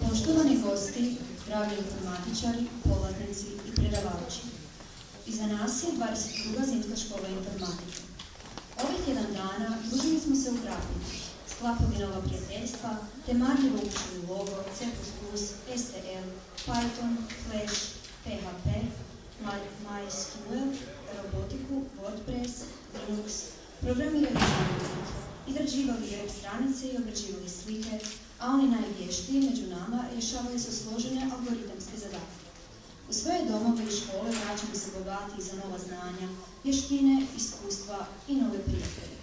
Poštovani gosti, dragi informatičari, polaznici i predavači. Iza nas je 22. zimska škola informatike. Ovih tjedan dana družili smo se u Krapini, sklapali nova prijateljstva, te marljivo učili logo, C++, STL, Python, Flash, PHP, MySQL, robotiku, WordPress, Linux, programirali izrađivali web stranice i obrađivali slike, a oni najvještiji među nama rješavali su složene algoritamske zadatke. U svoje domove i škole vraćamo se bogati za nova znanja, vještine, iskustva i nove prijatelje.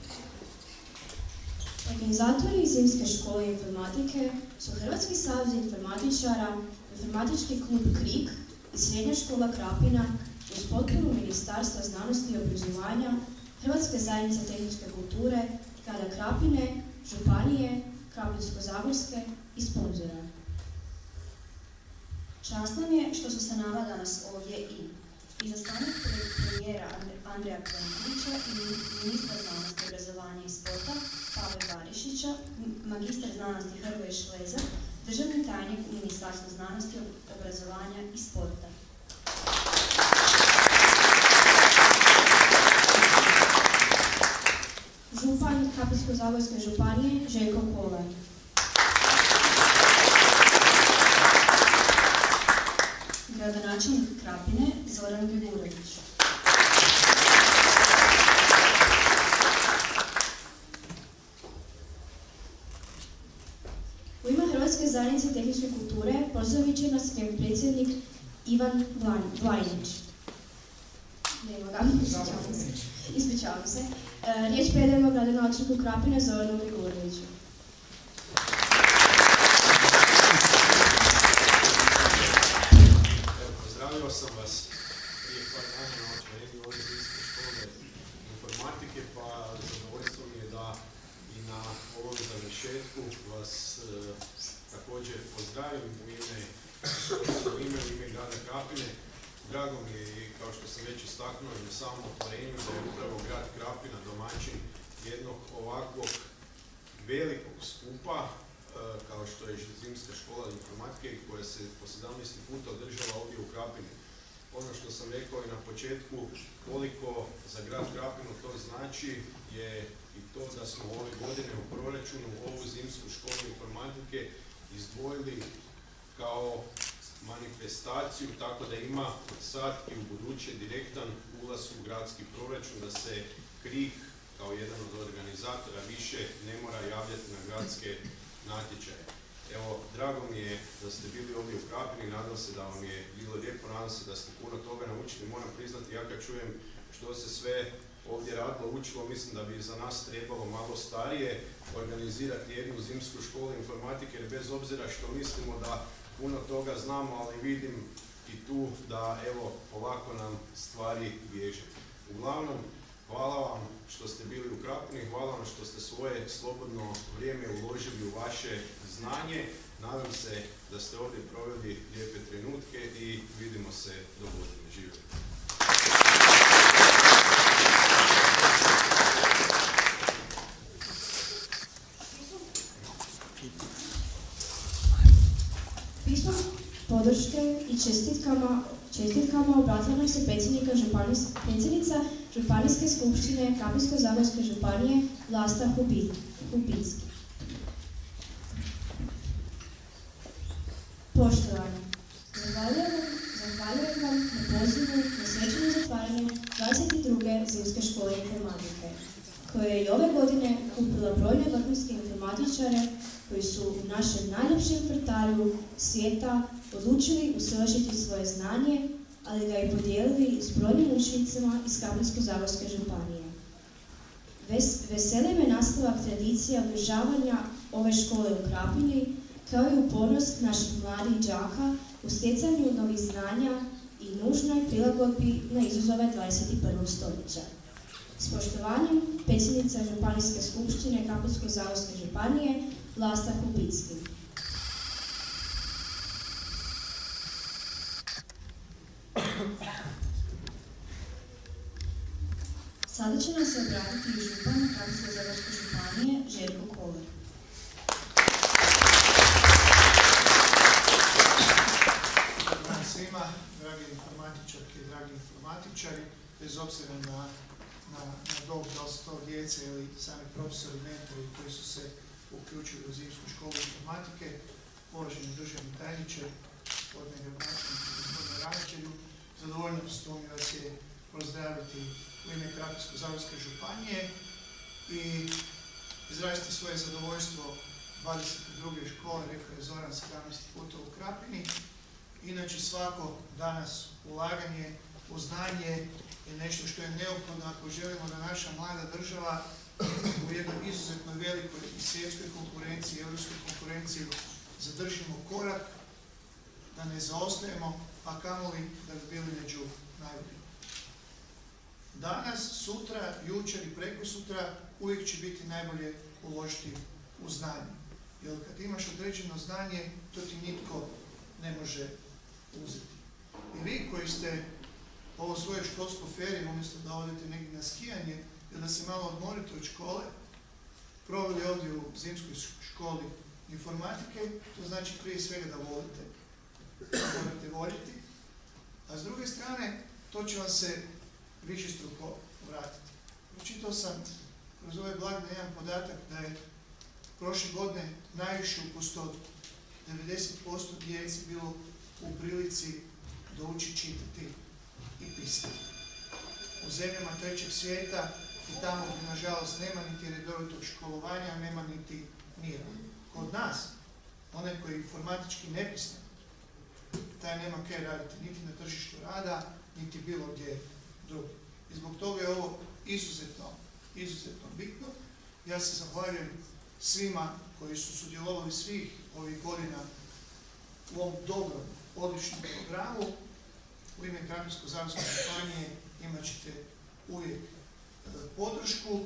Organizatori Zimske škole informatike su Hrvatski savez informatičara, Informatički klub KRIK i Srednja škola Krapina uz potporu Ministarstva znanosti i obrazovanja, Hrvatske zajednice tehničke kulture, grada Krapine, županije, Krapinsko-zagorske i sponzora. Čast nam je što su sa nama danas ovdje i izaslanik premijera Andreja Plenkovića i ministar znanosti, obrazovanja i sporta Pavle Barišića, magistar znanosti Hrvoje Šlezar, državni tajnik u Ministarstvu znanosti, obrazovanja i sporta. Župan Krapinsko-zagorske županije Željko Kolar. Gradonačelnik Krapine Zoran Grigurević. U ime Hrvatske zajednice tehničke kulture pozdravit će nas njen predsjednik Ivan Vlajnić. Nema ga, ispričavam se. Riječ predajemo gradonačelniku Krapine Zoranu Grigureviću. Pozdravio sam vas prije par dana na otvorenju ove zimske škole informatike, pa zadovoljstvo mi je da i na ovom završetku vas također pozdravim u ime grada Krapine. Drago mi je i kao što sam već istaknuo na samom otvorenju da je upravo grad Krapina domaćin jednog ovakvog velikog skupa kao što je Zimska škola informatike koja se po 17. puta održala ovdje u Krapini. Ono što sam rekao i na početku, koliko za grad Krapinu to znači je i to da smo ove godine u proračunu ovu Zimsku školu informatike izdvojili kao manifestaciju, tako da ima od sad i u buduće direktan ulaz u gradski proračun, da se KRIK kao jedan od organizatora više ne mora javljati na gradske natječaje. Evo, drago mi je da ste bili ovdje u Krapini, nadam se da vam je bilo lijepo, nadam se da ste puno toga naučili. Moram priznati, ja kad čujem što se sve ovdje radilo, učilo, mislim da bi za nas trebalo malo starije organizirati jednu zimsku školu informatike, jer bez obzira što mislimo da puno toga znamo, ali vidim i tu da evo ovako nam stvari bježe. Uglavnom, hvala vam što ste bili u Krapini, hvala vam što ste svoje slobodno vrijeme uložili u vaše znanje. Nadam se da ste ovdje proveli lijepe trenutke i vidimo se do godine. Živjeli! Pismo podrške i čestitkama obratila nam se predsjednica Županijske skupštine Krapinsko-zagorske županije Vlasta Hupinski. Poštovani, zahvaljujem vam na pozivu na svečano zatvaranje 22. zimske škole informatike, koje je i ove godine kupila brojne vrhunske informatičare koji su u našem najljepšem kvartalu svijeta odlučili usavršiti svoje znanje, ali ga i podijelili s brojnim učenicima iz Krapinsko-zagorske županije. Veseli me nastavak tradicija održavanja ove škole u Krapini, kao i upornost naših mladih đaka u stjecanju novih znanja i nužnoj prilagodbi na izazove 21. stoljeća. S poštovanjem, predsjednica Županijske skupštine Krapinsko-zagorske županije Vlasta Hupinski. Sada će nam se obratiti i župan Krapinsko-zagorske županije Željko Kolar. Dobar svima, dragi informatičarke i dragi informatičari, bez obzira na dob, da li su to djece ili sami profesori, mentori koji su se uključili u zimsku školu informatike, uvaženi državni tajniče, gospodine gradonačelniče, gospodine ravnatelju, zadovoljstvo mi vas je pozdraviti u ime Krapinsko-zagorske županije i izraziti svoje zadovoljstvo 22. škole, rekao je Zoran 17 puta u Krapini. Inače, svako danas ulaganje u znanje je nešto što je neophodno ako želimo da naša mlada država u jednoj izuzetno velikoj i svjetskoj konkurenciji, europskoj konkurenciji zadržimo korak, da ne zaostajemo, a kamoli da bi bili među najboljima. Danas, sutra, jučer i prekosutra uvijek će biti najbolje uložiti u znanje. Jer kad imaš određeno znanje, to ti nitko ne može uzeti. I vi koji ste ovo svoje školsko ferije, umjesto da odete negdje na skijanje ili da se malo odmorite od škole, proveli ovdje u zimskoj školi informatike, to znači prije svega da volite, morate voljeti, a s druge strane to će vam se višestruko vratiti. Pročitao sam kroz ove blagdane jedan podatak da je prošle godine najviše u postotku, 90% djeci bilo u prilici da uči čitati i pisati. U zemljama trećeg svijeta i tamo gdje nažalost nema niti redovitog školovanja, nema niti mira. Kod nas, onaj koji je informatički nepismen, taj nema kaj raditi niti na tržištu rada, niti bilo gdje drugo. I zbog toga je ovo izuzetno bitno. Ja se zahvaljujem svima koji su sudjelovali svih ovih godina u ovom dobrom, odličnom programu. U ime Krapinsko-zagorske županije imat ćete uvijek podršku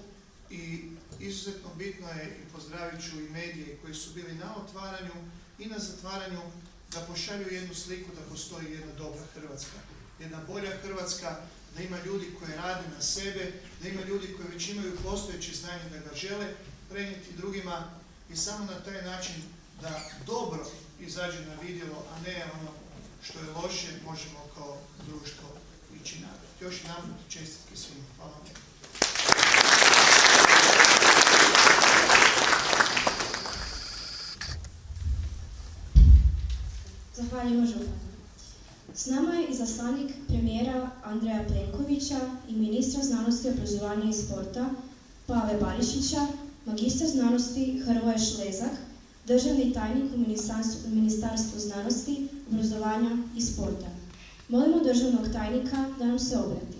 i izuzetno bitno je, i pozdravit ću i medije koji su bili na otvaranju i na zatvaranju, da pošalju jednu sliku da postoji jedna dobra Hrvatska, jedna bolja Hrvatska, da ima ljudi koji rade na sebe, da ima ljudi koji već imaju postojeće znanje da ga žele prenijeti drugima i samo na taj način da dobro izađe na vidjelo, a ne ono što je loše, možemo kao društvo ići naprijed. Još jedanput čestitke svima. Hvala vam. Zahvaljujemo županu. S nama je izaslanik premijera Andreja Plenkovića i ministra znanosti, obrazovanja i sporta Pave Barišića, magistar znanosti Hrvoje Šlezak, državni tajnik u Ministarstvu znanosti, obrazovanja i sporta. Molimo državnog tajnika da nam se obrati.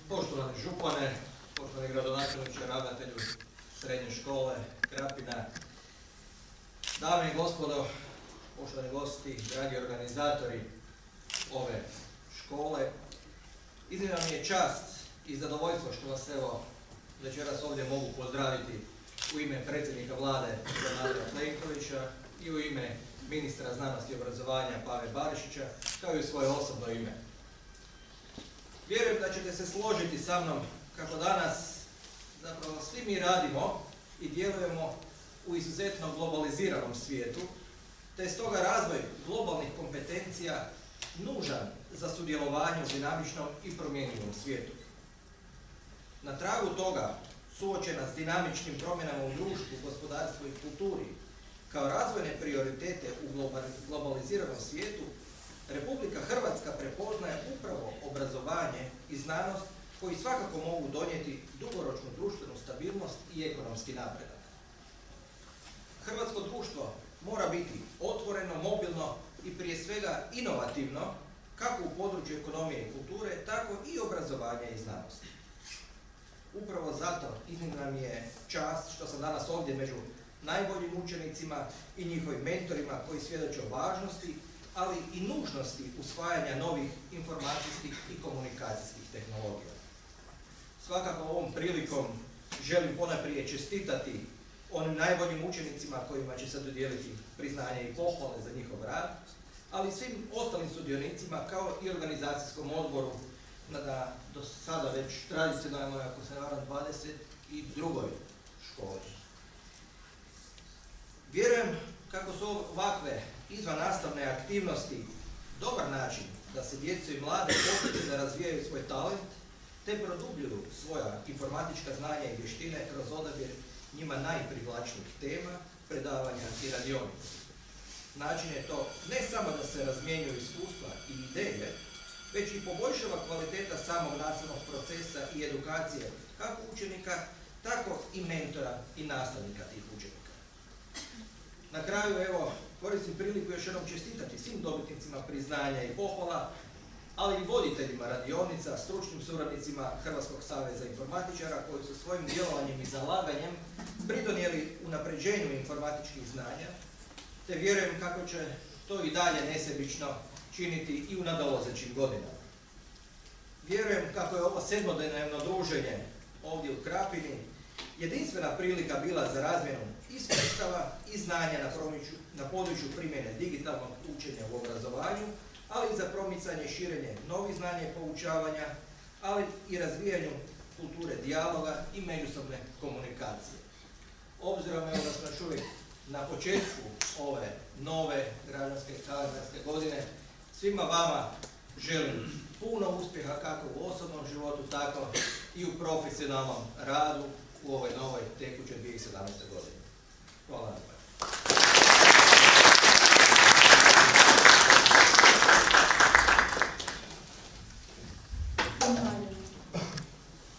Poštovani župane, poštovani gradonačelniče, ravnatelju srednje škole Krapina, dame i gospodo, poštovani gosti, dragi organizatori, ove škole. Iznimna mi je čast i zadovoljstvo što vas evo večeras ovdje mogu pozdraviti u ime predsjednika vlade Andreja Plenkovića i u ime ministra znanosti i obrazovanja Pave Barišića, kao i u svoje osobno ime. Vjerujem da ćete se složiti sa mnom kako danas zapravo svi mi radimo i djelujemo u izuzetno globaliziranom svijetu, te je stoga razvoj globalnih kompetencija nužan za sudjelovanje u dinamičnom i promjenjivom svijetu. Na tragu toga, suočena s dinamičnim promjenama u društvu, gospodarstvu i kulturi, kao razvojne prioritete u globaliziranom svijetu, Republika Hrvatska prepoznaje upravo obrazovanje i znanost koji svakako mogu donijeti dugoročnu društvenu stabilnost i ekonomski napredak. Hrvatsko društvo mora biti otvoreno, mobilno i prije svega inovativno, kako u području ekonomije i kulture, tako i obrazovanja i znanosti. Upravo zato iznimna mi je čast što sam danas ovdje među najboljim učenicima i njihovim mentorima koji svjedoče o važnosti, ali i nužnosti usvajanja novih informacijskih i komunikacijskih tehnologija. Svakako ovom prilikom želim ponajprije čestitati onim najboljim učenicima kojima će se dodijeliti priznanje i pohvale za njihov rad, ali i svim ostalim sudionicima kao i organizacijskom odboru na do sada već tradicionalno, ako se ne varam, 22. školi. Vjerujem kako su ovakve izvannastavne aktivnosti dobar način da se djecu i mlade potiču da razvijaju svoj talent te produbljuju svoja informatička znanja i vještine kroz odabir njima najprivlačnijih tema, predavanja i radionica. Način je to ne samo da se razmjenjuju iskustva i ideje, već i poboljšava kvaliteta samog nastavnog procesa i edukacije kako učenika, tako i mentora i nastavnika tih učenika. Na kraju, evo, koristim priliku još jednom čestitati svim dobitnicima priznanja i pohvala, ali i voditeljima radionica, stručnim suradnicima Hrvatskog saveza informatičara koji su svojim djelovanjem i zalaganjem pridonijeli unapređenju informatičkih znanja, te vjerujem kako će to i dalje nesebično činiti i u nadolazećim godinama. Vjerujem kako je ovo sedmodnevno druženje ovdje u Krapini jedinstvena prilika bila za razmjenu iskustava i znanja na području primjene digitalnog učenja u obrazovanju, ali i za promicanje i širenje novih znanja i poučavanja, ali i razvijanju kulture dijaloga i međusobne komunikacije. Obzirom da smo još uvijek na početku ove nove građanske kalendarske godine, svima vama želim puno uspjeha kako u osobnom životu, tako i u profesionalnom radu u ovoj novoj tekućoj 2017. godini. Hvala vam.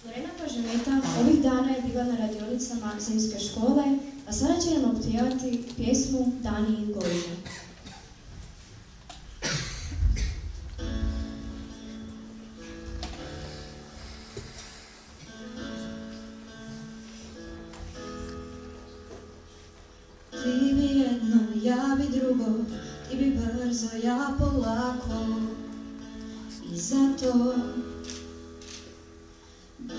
Lorena Pažemeta ovih dana je bila na radionicama zimske škole, a sada će nam opjevati pjesmu Dani i godine. Ti bi jedno, ja bi drugo, ti bi brzo, ja polako. I zato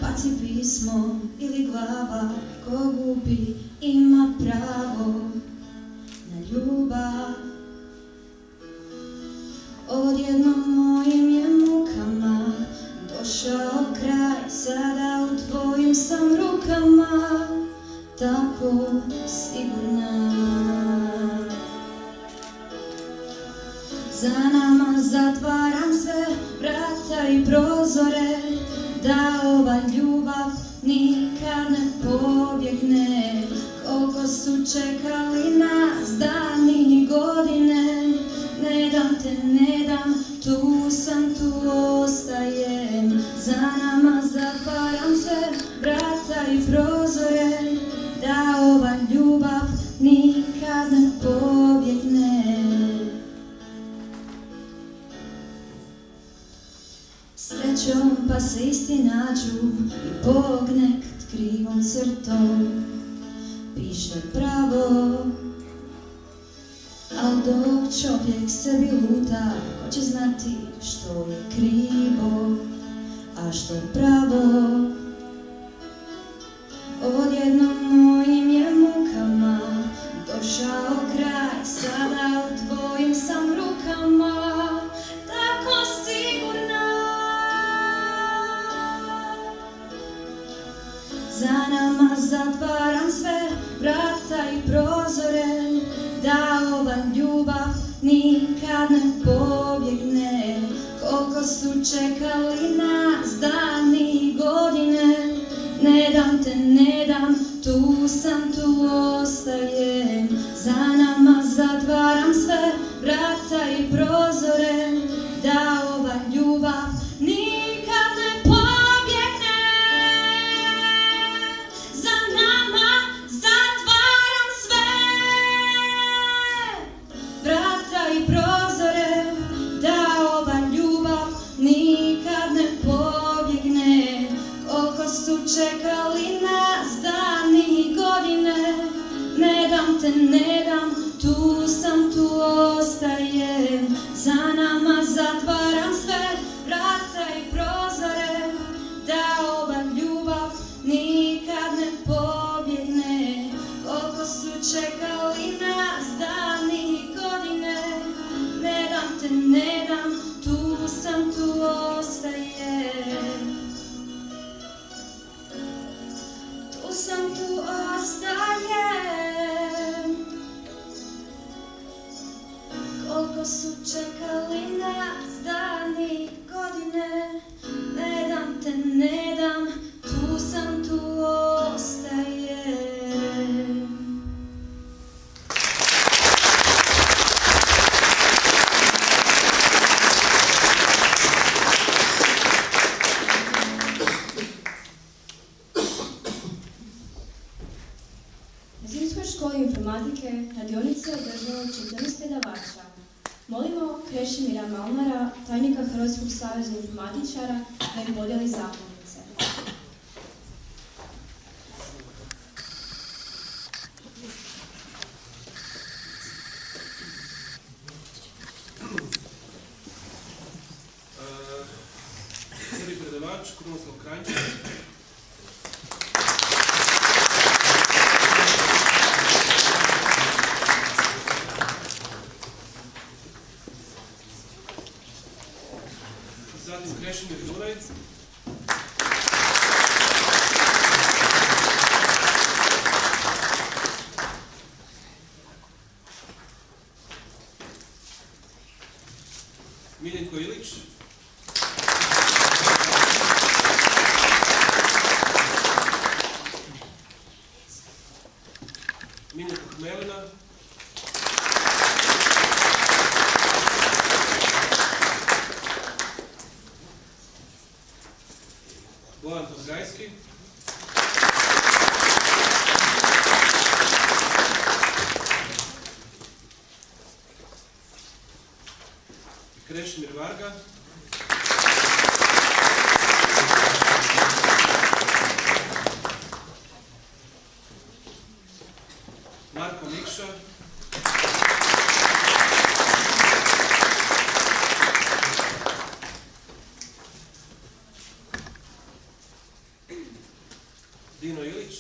baci pismo ili glava, ko gubi ima pravo na ljubav. Odjednom mojim je mukama došao kraj, sada u tvojim sam rukama, tako sigurna. Za nama zatvaram se vrata i prozore, da ova ljubav nikad ne pobjegne. Koliko su čekali nas dani i godine, ne dam te, ne dam, tu sam, tu ostajem. Za nama zatvaram se vrata i prozore, da ova ljubav nikad ne pobjegne. Srećom pa se isti nađu i Bog nekad krivom crtom piše pravo, al dok čovjek sebi luta Hoće znati što je krivo, a što je pravo. Odjednom mojim je mukama došao kraj, sada u tvojim sam rukama, tako sigurna. Za nama zatvaram sve vrata i prozore, da ova ljubav nikad ne pobjegne. Koliko su čekali nas dani i godine, ne dam te, ne dam, tu sam, tu ostajem. Za nama zatvaram sve vrata i prozore, da ova ljubav nikad ne pobjegne. Za nama zatvaram sve vrata i prozore, da ova ljubav nikad ne pobjegne. Koliko su čekali nas dani i godine, ne dam te, ne dam, tu sam, tu ostajem. Za nama zatvaram sve vrata i prozore, da ova ljubav nikad ne pobjegne. Koliko su čekali nas dani i godine, ne dam te, ne dam, tu sam, tu ostajem. Tu sam, tu ostajem. Koliko su čekali nas dani i godine, ne dam te, ne dam, tu sam, tu ostajem. Na Zimskoj školi informatike radionice je održalo 14 predavača. Molimo Krešimira Malnara, tajnika Hrvatskog saveza informatičara, da im podijeli zahvalnice. Prvi predavač Krunoslav Kranjčić. Zatim Krešimir Juraj. Miljenko Ilić. Miljenko Hmelina. Bojan Tozgajski. Krešimir Varga. Marko Mikša. Dino Ilić.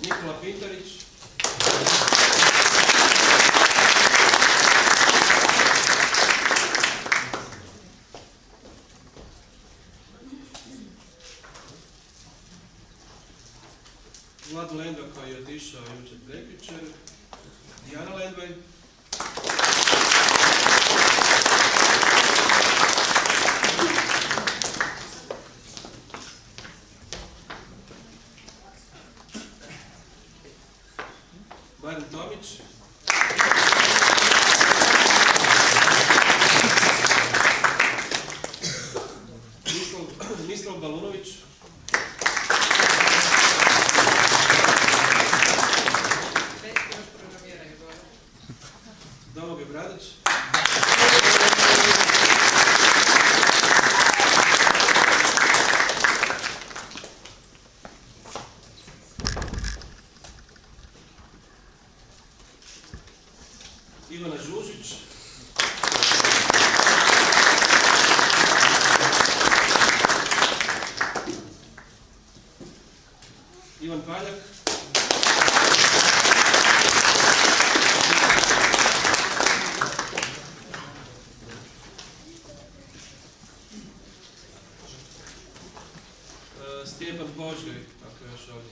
Nikola Pintarić. Vlado Lendva koji je otišao jučer prekjučer. Dijana Lendvaj. Baran Tomić. Mislav Balunović. Domagoj Bradić. Ivana Žužić, Ivan Paljak, Stjepan Požgaj, ako je još ovdje.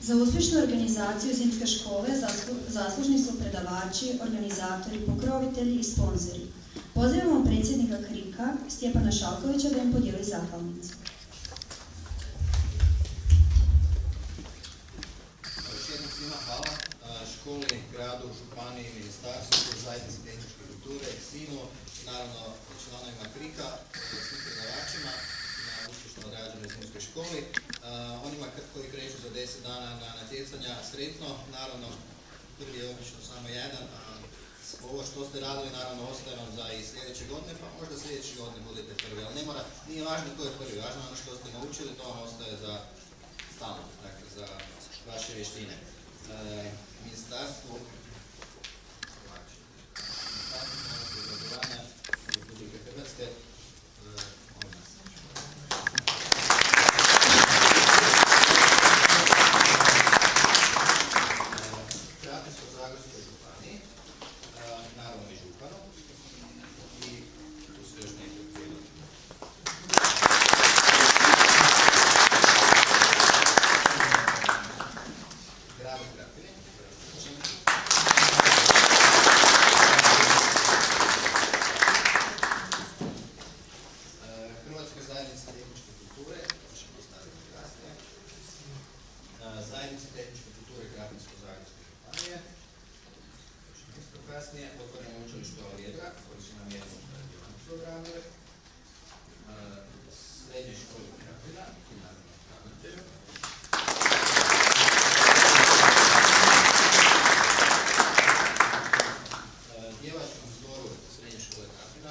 Za uspješnu organizaciju zimske škole zaslužni su predavači, organizatori, pokrovitelji i sponzori. Pozdravljamo predsjednika KRIK-a Stjepana Šalkovića da im podijeli zahvalnicu. Još jednom svima hvala školi, gradu, županiji, ministarstvu, zajednici tehničke kulture, SINU i naravno članovima KRIK-a, svim predavačima na uspješno odrađenoj zimskoj školi. Onima koji kreću za 10 dana na natjecanja, sretno, naravno prvi je obično samo jedan, a ovo što ste radili naravno ostaje vam za i sljedeće godine, pa možda sljedeće godine budete prvi, ali ne mora, nije važno ko je prvi, važno ono što ste naučili, to vam ostaje za stalno, dakle za vaše vještine. Ministarstvo obrazovanja Republike Hrvatske, Krapinsko-zagorskoj županiji, naravno i županu, i tu su još neki prijedlozi. Gradu Krapini, Hrvatskoj zajednici tehničke kulture, to ćemo ostaviti kasnije, zajednici tehničke kulture Krapinsko-zagorske županije, to ćemo isto kasnije, otvoreno učilište Rijeka, koji su nam jednu dionicu odradili, srednje škole Krapina i naravno ravnatelju. Djevačkom zboru srednje škole Krapina,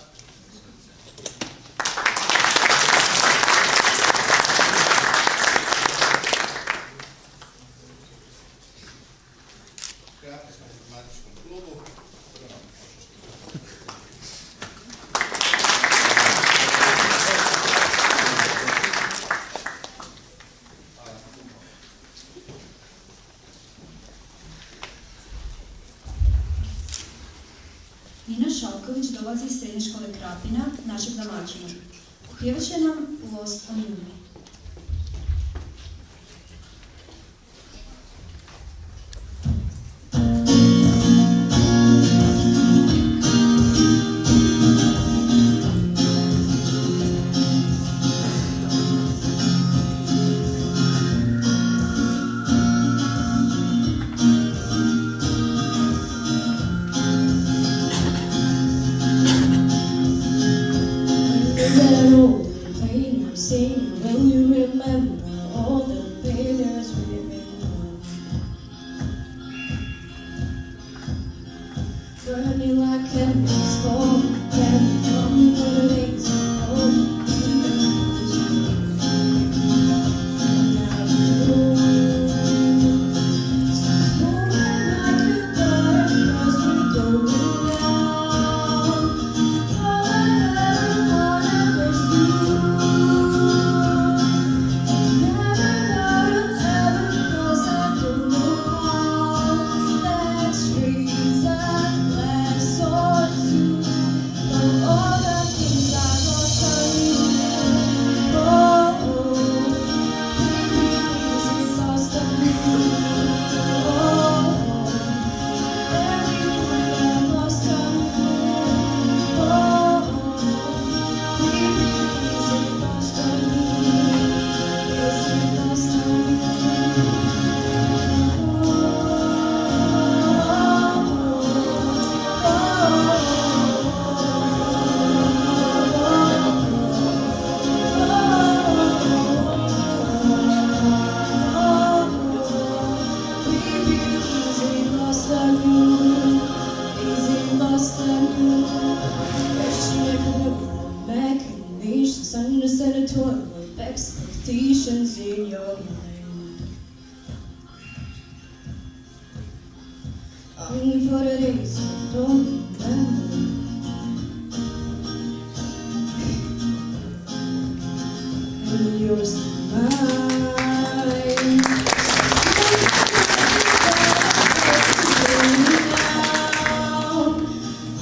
Krapinskom informatičkom klubu, Nina Šalković dolazi iz srednje škole Krapina, našeg domaćina. Pjevat će nam Lost on Juni. Sailing, well the total of expectations in your mind. Only for the days you don't remember. And you're still mine.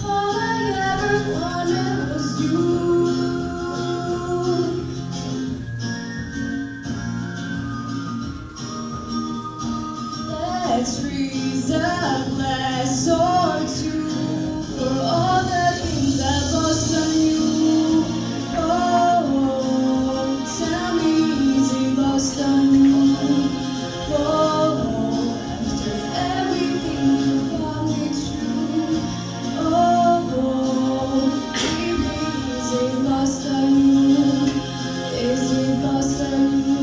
All I ever wanted was you. Let's raise a glass or two for all the things I've lost on you. Oh, tell me, is it lost on you? Oh, after everything you found me true. Oh, baby, is it lost on you? Is it lost on you?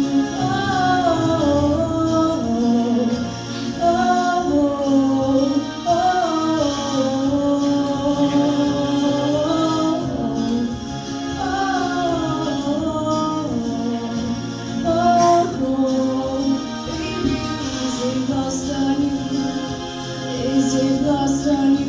Lost on you.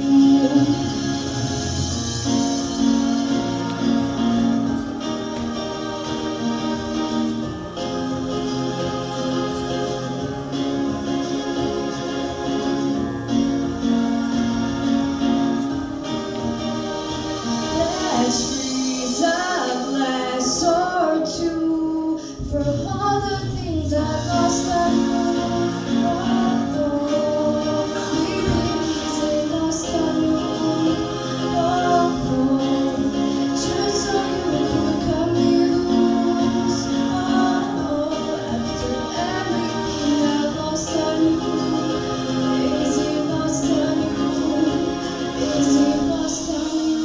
Let's raise a glass or two for all the things I've lost on you. Oh, baby, is it lost on you? Oh, just so you could cut me loose. Oh, after everything I've lost on you, is it lost on you? Is it lost on you?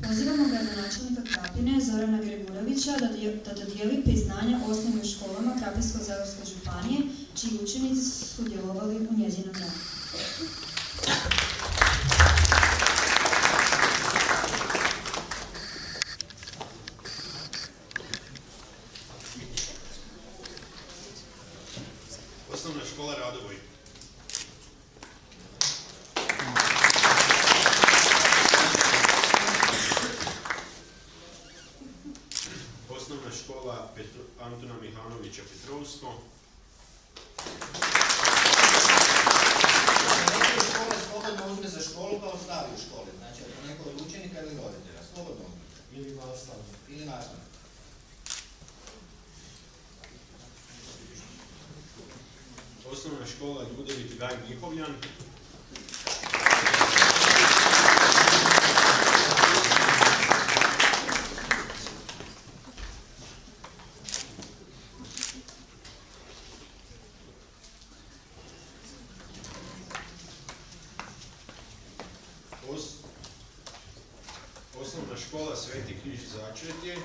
Pozivamo gradonačelnika Krapine Zorana Gregurovića da dodijeli priznanja osnovnim školama Krapinsko-zagorske županije, čiji učenici su sudjelovali u njezinom radu. Osnovna škola Radovoj. Osnovna škola Antuna Mihanovića Petrovsko. Neko škola slobodno uzme za školu pa ostavi u školi. Znači, ako neko od učenika ili roditelja, slobodno. Ili nastavnik. Ili nastavnik. Osnovna škola Ljudevit Gaj Mihovljan. Osnovna škola Sveti Križ Začretje.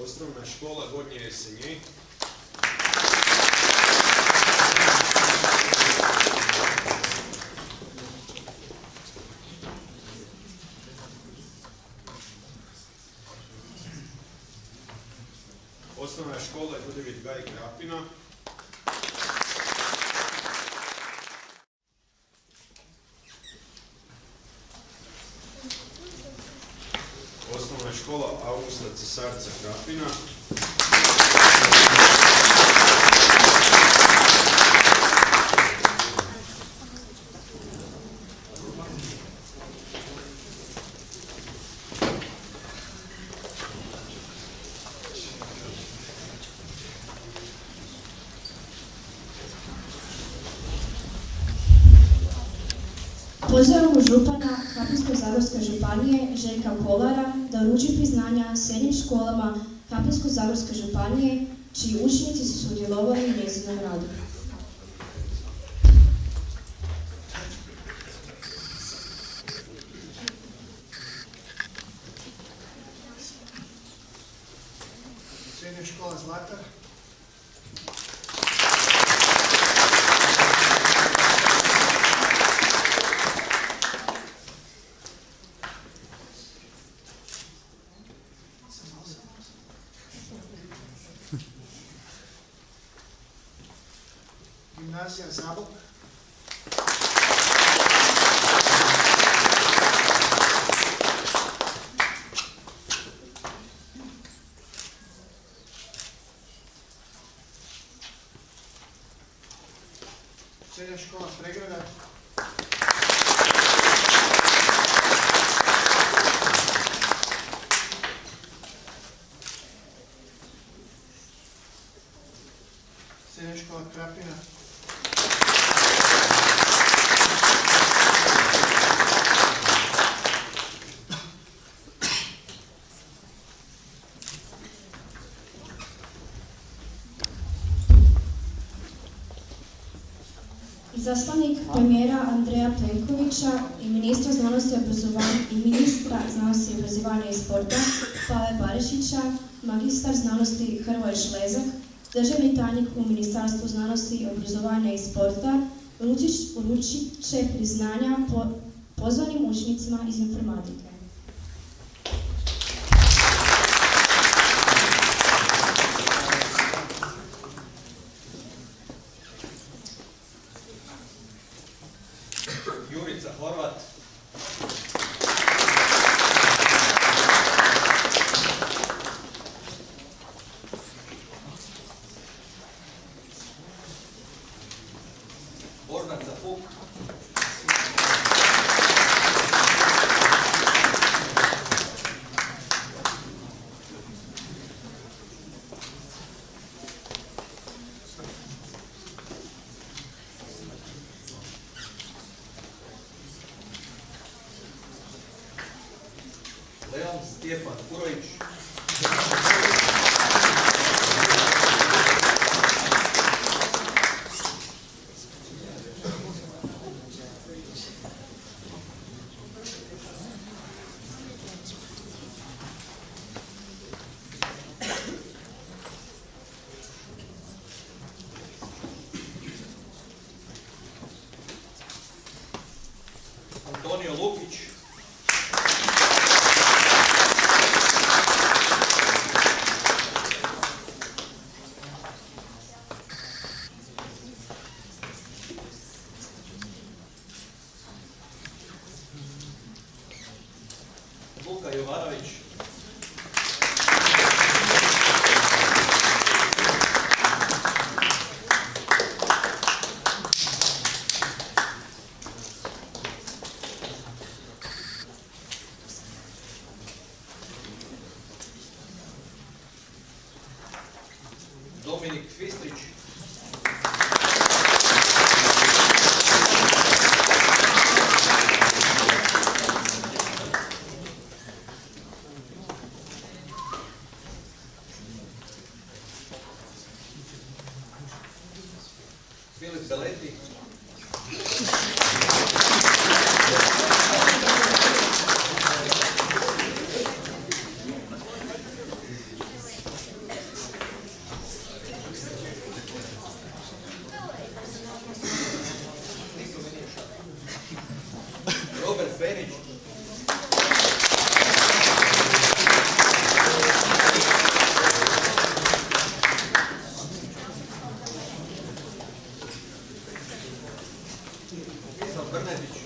Osnovna škola Gornje Jesenje. Osnovna škola Ljudevit Gaj Krapina. Osnovna škola Augusta Cesarca Krapina. Pozivamo župana Krapinsko-zagorske županije Željka Kolara da uruči priznanja srednjim školama Krapinsko-zagorske županije čiji učenici su sudjelovali u njezinom radu. Srednja škola Zlatar. Gimnazija Zabok. Srednja škola Pregrada. Srednja škola Krapina. Izaslanik premijera Andreja Plenkovića i ministra znanosti i obrazovanja i sporta Pave Barišića, magistar znanosti Hrvoje Šlezak, državni tajnik u Ministarstvu znanosti, obrazovanja i sporta, uručit će priznanja pozvanim učenicima iz informatike. Jurica Horvat. Božnaca Fuk. Leon Stjefan Kurović. Antonio Lukić. Luka Jovanović. Dominik Fistrić. Filip Beleti. Robert Benić. Isan Brnetić.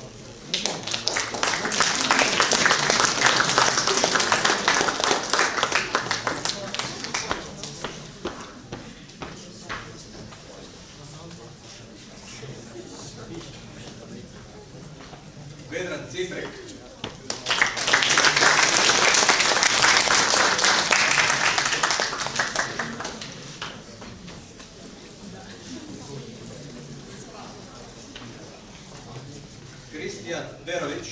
Vedran Ciprek. Kristijan Berović.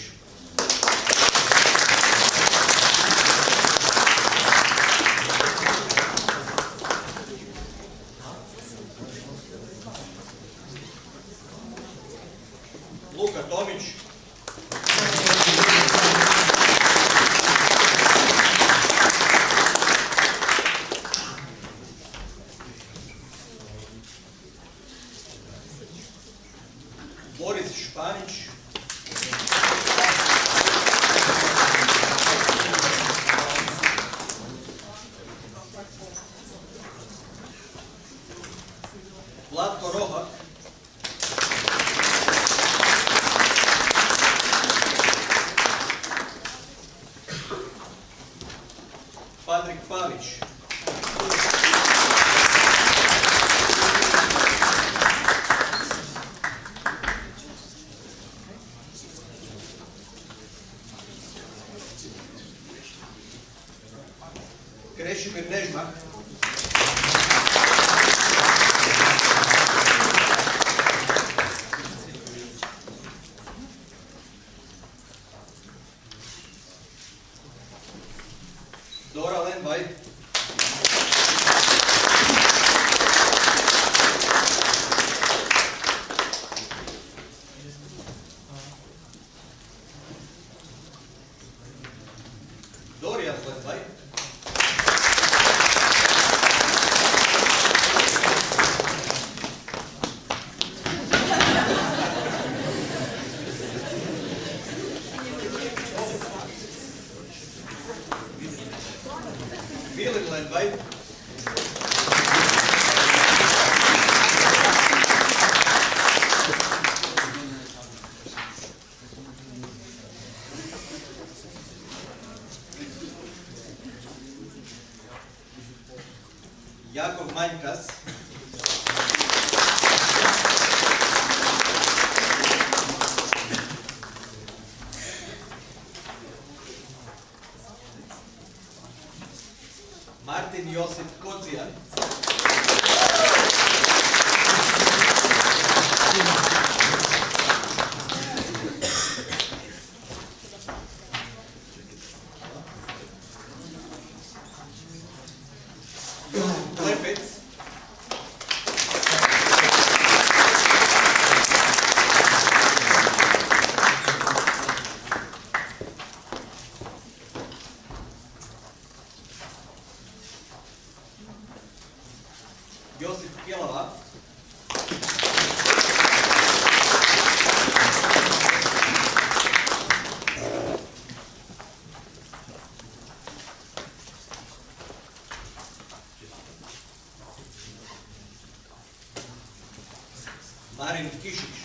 Luka Tomić. Boris Španić. Vlatko Rohak. Patrik Pavić. Krešimir Nežmak. Dora Lenvaj. Dorijan Lenvaj. Milan Lenvaj. Jakov Manjkas. Martin Josip Kocijan. Klepec. Josip Kjelava. Marin Kišić.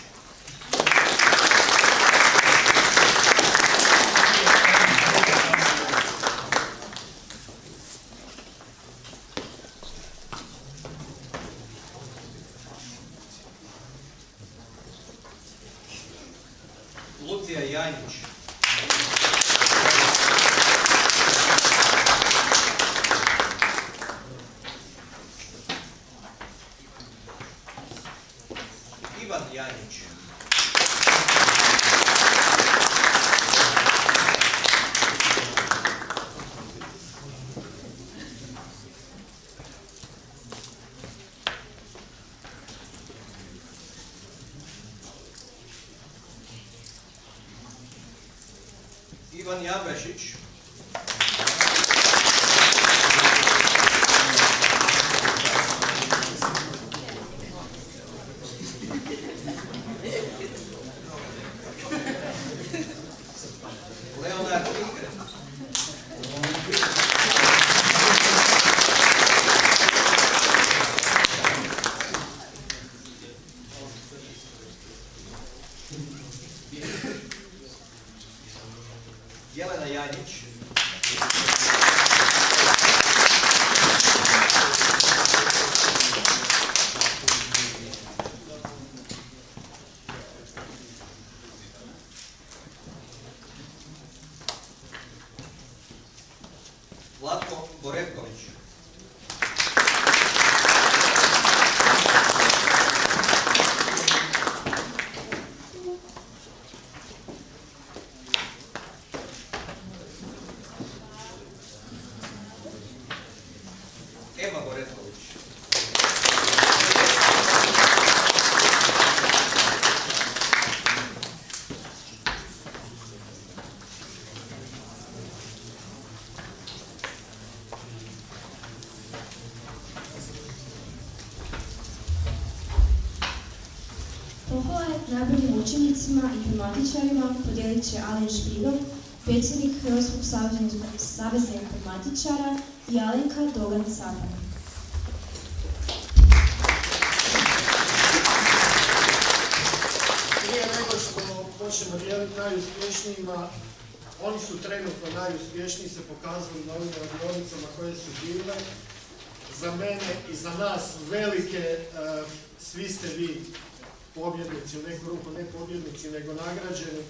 Lucija Janjić. Ivan Janjić. Ivan Jabešić. Leonard Ingrid. Jelena Janjić. Vlatko Borevković. Pohvale najboljim učenicima i informatičarima podijelit će Alen Špidov, predsjednik Hrvatskog saveza informatičara, i Alenka Dogan-Capan. Prije nego što počnemo dijeliti najuspješnijima, oni su trenutno najuspješniji, se pokazali na ovim radionicama koje su bile. Za mene i za nas velike, svi ste vi pobjednici, u neku ruku ne pobjednici, nego nagrađeni,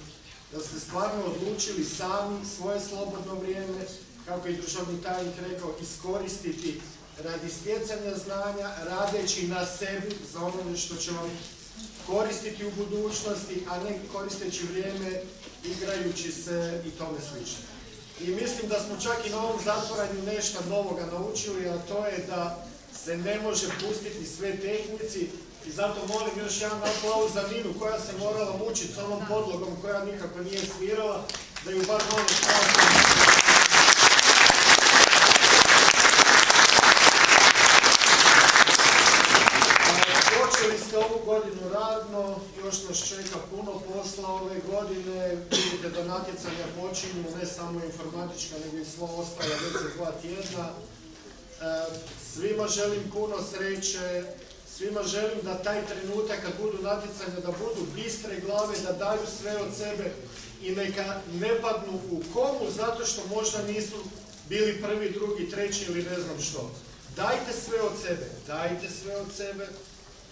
da ste stvarno odlučili sami svoje slobodno vrijeme, kako je državni tajnik rekao, iskoristiti radi stjecanja znanja, radeći na sebi za ono što će vam koristiti u budućnosti, a ne koristeći vrijeme igrajući se i tome slično. I mislim da smo čak i na ovom zatvaranju nešto novoga naučili, a to je da se ne može pustiti sve tehnici, i zato molim još jedan aplauz za Ninu koja se morala mučiti s onom podlogom koja nikako nije svirala, da ju bar molim staviti. Počeli ste ovu godinu radno, još nas čeka puno posla ove godine, vidite da natjecanja počinju, ne samo informatička, nego i sva ostala već za 2 tjedna. Svima želim puno sreće, svima želim da taj trenutak kad budu natjecanja, da budu bistre glave, da daju sve od sebe i neka ne padnu u komu zato što možda nisu bili prvi, drugi, treći ili ne znam što. Dajte sve od sebe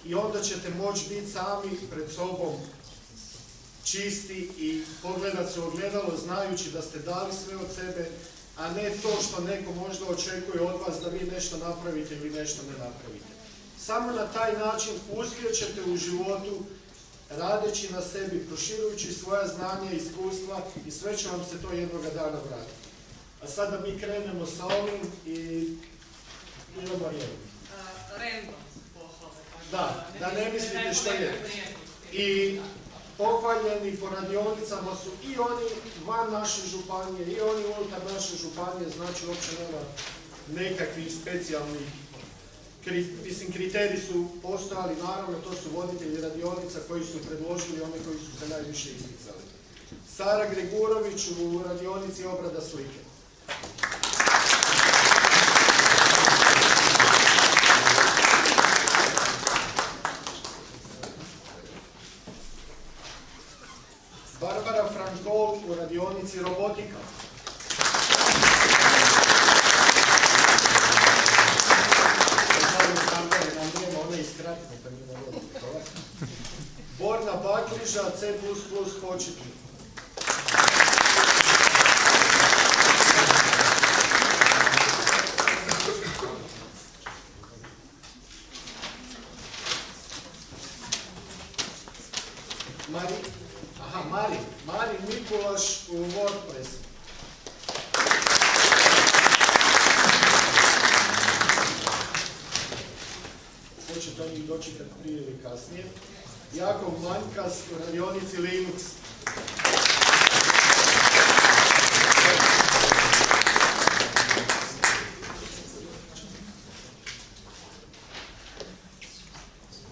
i onda ćete moći biti sami pred sobom čisti i pogledat se u ogledalo znajući da ste dali sve od sebe, a ne to što neko možda očekuje od vas da vi nešto napravite ili nešto ne napravite. Samo na taj način uspjećete u životu, radeći na sebi, proširujući svoja znanja i iskustva i sve će vam se to jednoga dana vratiti. A sada mi krenemo sa ovim i idemo redom. Random. Da ne mislite što je. I pohvaljeni po radionicama su i oni van naše županije, i oni unutar naše županije, znači uopće nema nekakvih specijalnih, kriteriji su postojali, naravno to su voditelji radionica koji su predložili one koji su se najviše isticali. Sara Gregurović u radionici obrada slike. Barbara Frankol u radionici robotika. Borna Bakriža, C++ početnik. Marin Mikulaš u WordPress. Hoćete oni dočekati prije ili kasnije. Jakov Manjkas u radionici Linux.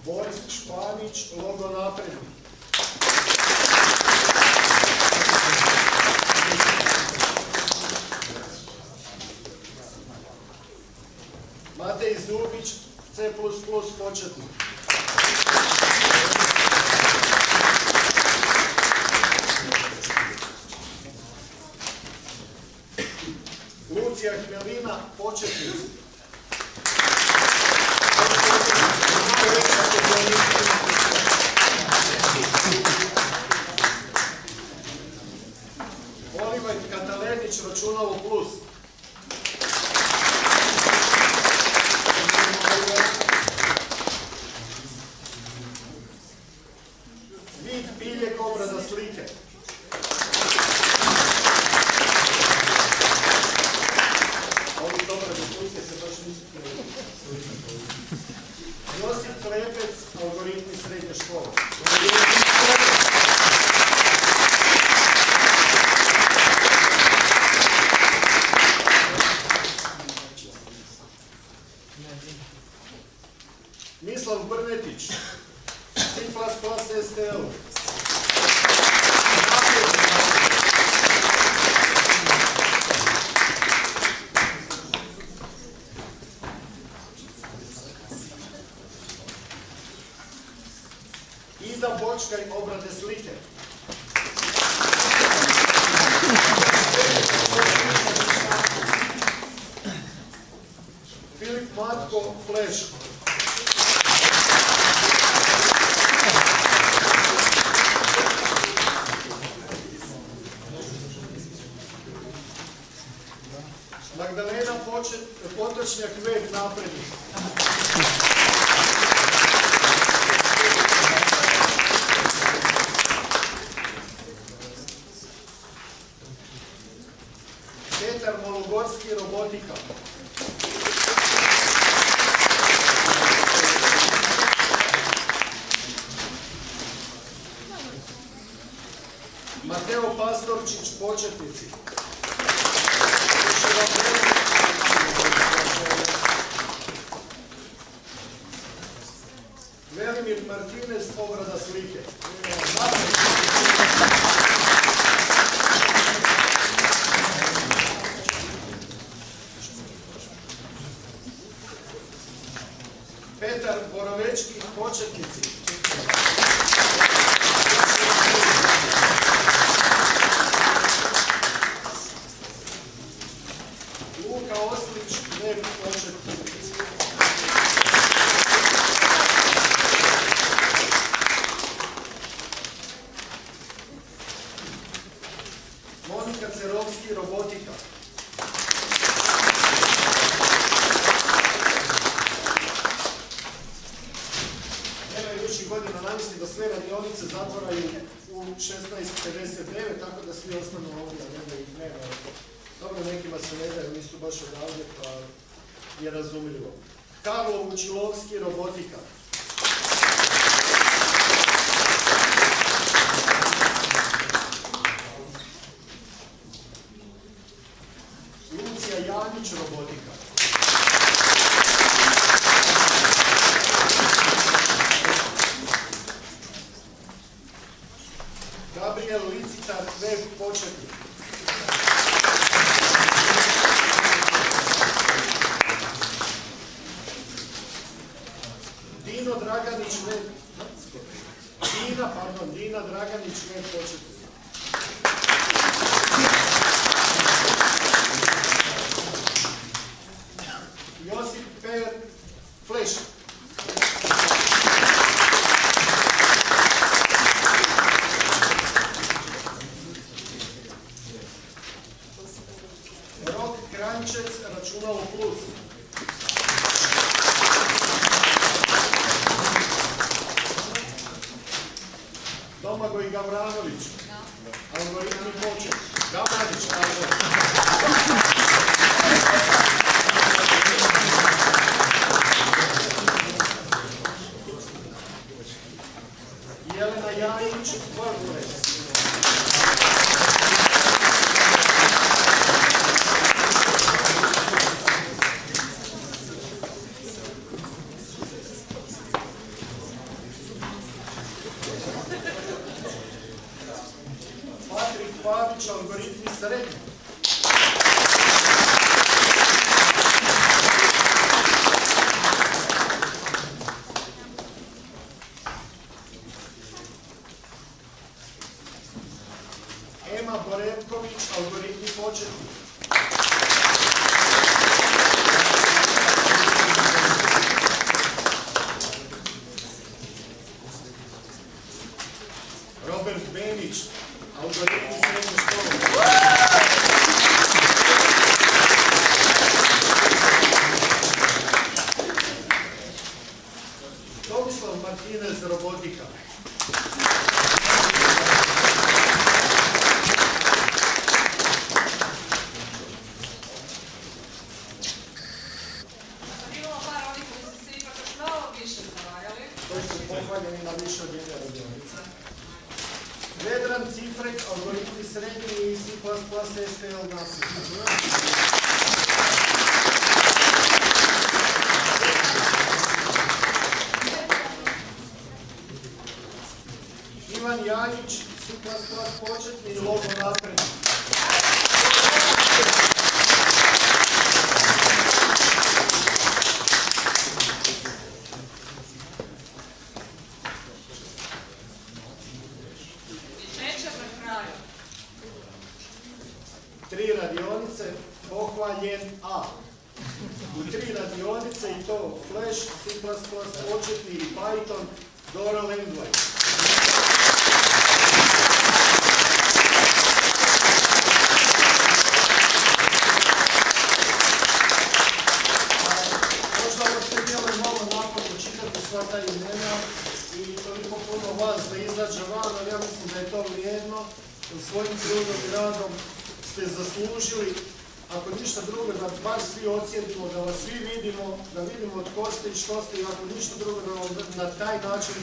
Boris Španić, logo napredni. Matej Zubić, C++ početnik. Lucija Hmelina, početnik. Oliver Katalenić, računalo plus. Vid Biljek, obrada slike. Ovi obrade slike se baš nisu Josip Klepec, algoritmi srednje škole. Mislav Brnetić, C++ STL. Ida Bočkaj, obrade slike. Filip Matko, Flash. Magdalena Potočnjak, Web, naprednik. Petar Mologorski, robotika. Mateo Pastorčić, početnici. Velimir Martinez, obrada slike. Petar Borovečki, početnici. Luka Oslić, Web, početnici. Monika Cerovski, robotika. Idućih godina namisli da sve radionice zatvoraju u 16:59, tako da svi ostanu ovdje, a ne da ih nema. Dobro, nekima se ne daju, nisu baš odavde, pa je razumljivo. Karlo Vučilovski, robotika. Lucija Janić, robotika. Gabriel Licitar, Web, početnik. Dino Draganić, Web. Dina Draganić, Web, početnik. Josip Per, Flash. Rok Kranjčec, računalo plus. Domagoj Gavranović, algoritmi počet. Gavranić, Jelena Jajić, WordPress. Patrik Pavić, algoritmi srednji. Ema Borevković, algoritmi početni. Robert Benić, algoritmi srednje škole. Tomislav Martinez, robotika. Koji su pohvaljeni na više od jedne radionice. Vedran Cifrek, algoritmi srednji i C++ STL nasljedno. Ivan Janjić, C++ početni, logo napred. Tri radionice, pohvaljen A. U 3 radionice i to Flash, C++, početni i Python, Dora Lendway. Možda ovo ste bili malo naporno čitati sva ta imena i toliko puno vas da izađe van, ali ja mislim da je to vrijedno. Svojim trudom i radom ste zaslužili, ako ništa drugo, da baš svi ocijenimo, da vas svi vidimo, da vidimo tko ste i što ste i ako ništa drugo, da vam na taj način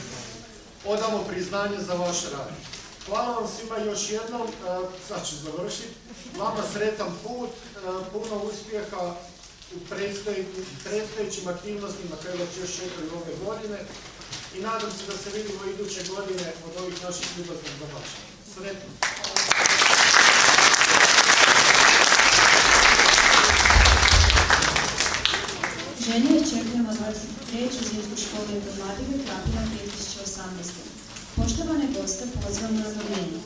odamo priznanje za vaš rad. Hvala vam svima još jednom, sad ću završiti. Vama sretan put, puno uspjeha u predstojećim aktivnostima koje vas još čekaju ove godine i nadam se da se vidimo iduće godine od ovih naših ljubaznih domaćina. Sretno! Želje očekujemo 23. zimsku školu informatike Krapina 2018. Poštovane goste pozivamo na znamenje.